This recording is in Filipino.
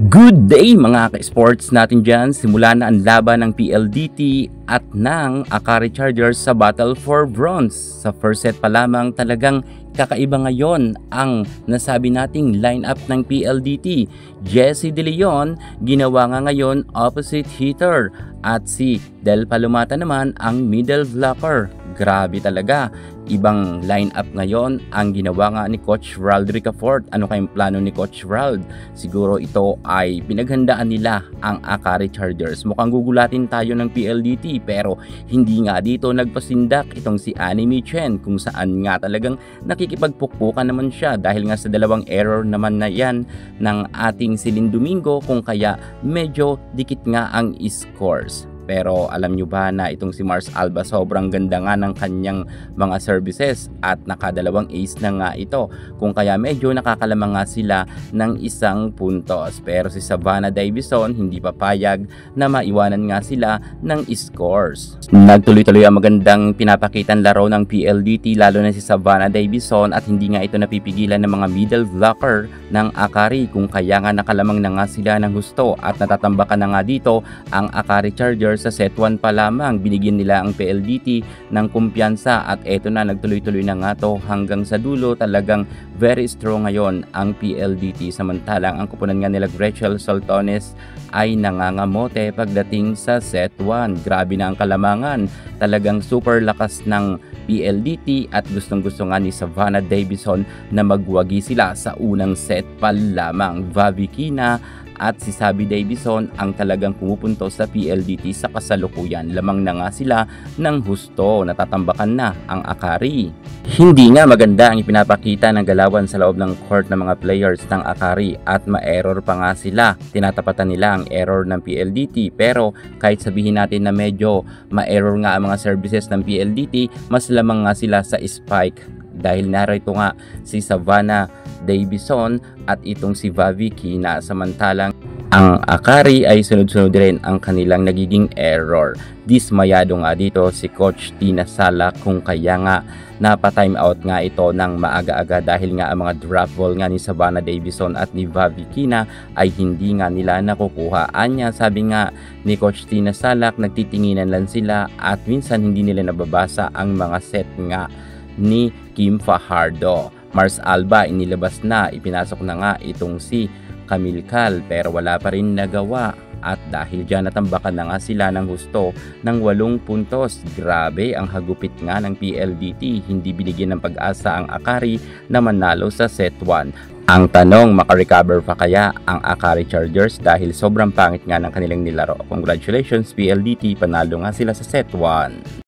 Good day mga ka-sports natin dyan. Simula na ang laban ng PLDT at ng Akari Chargers sa Battle for Bronze. Sa first set pa lamang talagang kakaiba ngayon ang nasabi nating lineup ng PLDT. Jesse De Leon ginawa nga ngayon opposite hitter at si Del Palomata naman ang middle blocker. Grabe talaga. Ibang lineup ngayon ang ginawa nga ni Coach Rald Ricafort. Ano kayong plano ni Coach Rald? Siguro ito ay pinaghandaan nila ang Akari Chargers. Mukhang gugulatin tayo ng PLDT pero hindi nga dito nagpasindak itong si Anime Chen kung saan nga talagang nakikipagpukpukan naman siya dahil nga sa dalawang error naman na yan ng ating Celine Domingo kung kaya medyo dikit nga ang scores. Pero alam nyo ba na itong si Mars Alba sobrang ganda nga ng kanyang mga services at nakadalawang ace na nga ito. Kung kaya medyo nakakalamang nga sila ng isang puntos. Pero si Savannah Davison hindi papayag na maiwanan nga sila ng scores. Nagtuloy-tuloy ang magandang pinapakitang laro ng PLDT lalo na si Savannah Davison at hindi nga ito napipigilan ng mga middle blocker ng Akari. Kung kaya nga nakalamang na nga sila ng gusto at natatambakan na nga dito ang Akari Chargers. Sa set 1 pa lamang binigyan nila ang PLDT ng kumpiyansa at eto na nagtuloy-tuloy na nga to hanggang sa dulo. Talagang very strong ngayon ang PLDT samantalang ang kupunan nga nila Gretchen Soltones ay nangangamote pagdating sa set 1. Grabe na ang kalamangan, talagang super lakas ng PLDT at gustong-gusto nga ni Savannah Davison na magwagi sila sa unang set pa lamang. Vavikina at si Sabi Davison ang talagang pumupunto sa PLDT sa kasalukuyan. Lamang na nga sila ng husto, natatambakan na ang Akari. Hindi nga maganda ang ipinapakita ng galawan sa loob ng court ng mga players ng Akari at ma-error pa nga sila. Tinatapatan nila ang error ng PLDT pero kahit sabihin natin na medyo ma-error nga ang mga services ng PLDT, mas lamang nga sila sa spike. Dahil narito nga si Savannah Davison at itong si Vavikina samantalang ang Akari ay sunod-sunod rin ang kanilang nagiging error. Dismayado nga dito si Coach Tina Sala kung kaya nga napa-time out nga ito ng maaga-aga dahil nga ang mga drop ball nga ni Savannah Davison at ni Vavikina ay hindi nga nila nakukuha. Anya sabi nga ni Coach Tina Salak nagtitinginan lang sila at minsan hindi nila nababasa ang mga set nga ni Kim Fajardo. Mars Alba inilabas na, ipinasok na nga itong si Camille Cal pero wala pa rin nagawa at dahil dyan natambakan na nga sila ng husto ng 8 puntos. Grabe ang hagupit nga ng PLDT, hindi binigyan ng pag-asa ang Akari na manalo sa set 1. Ang tanong, makarecover pa kaya ang Akari Chargers dahil sobrang pangit nga ng kanilang nilaro? Congratulations PLDT, panalo nga sila sa set 1.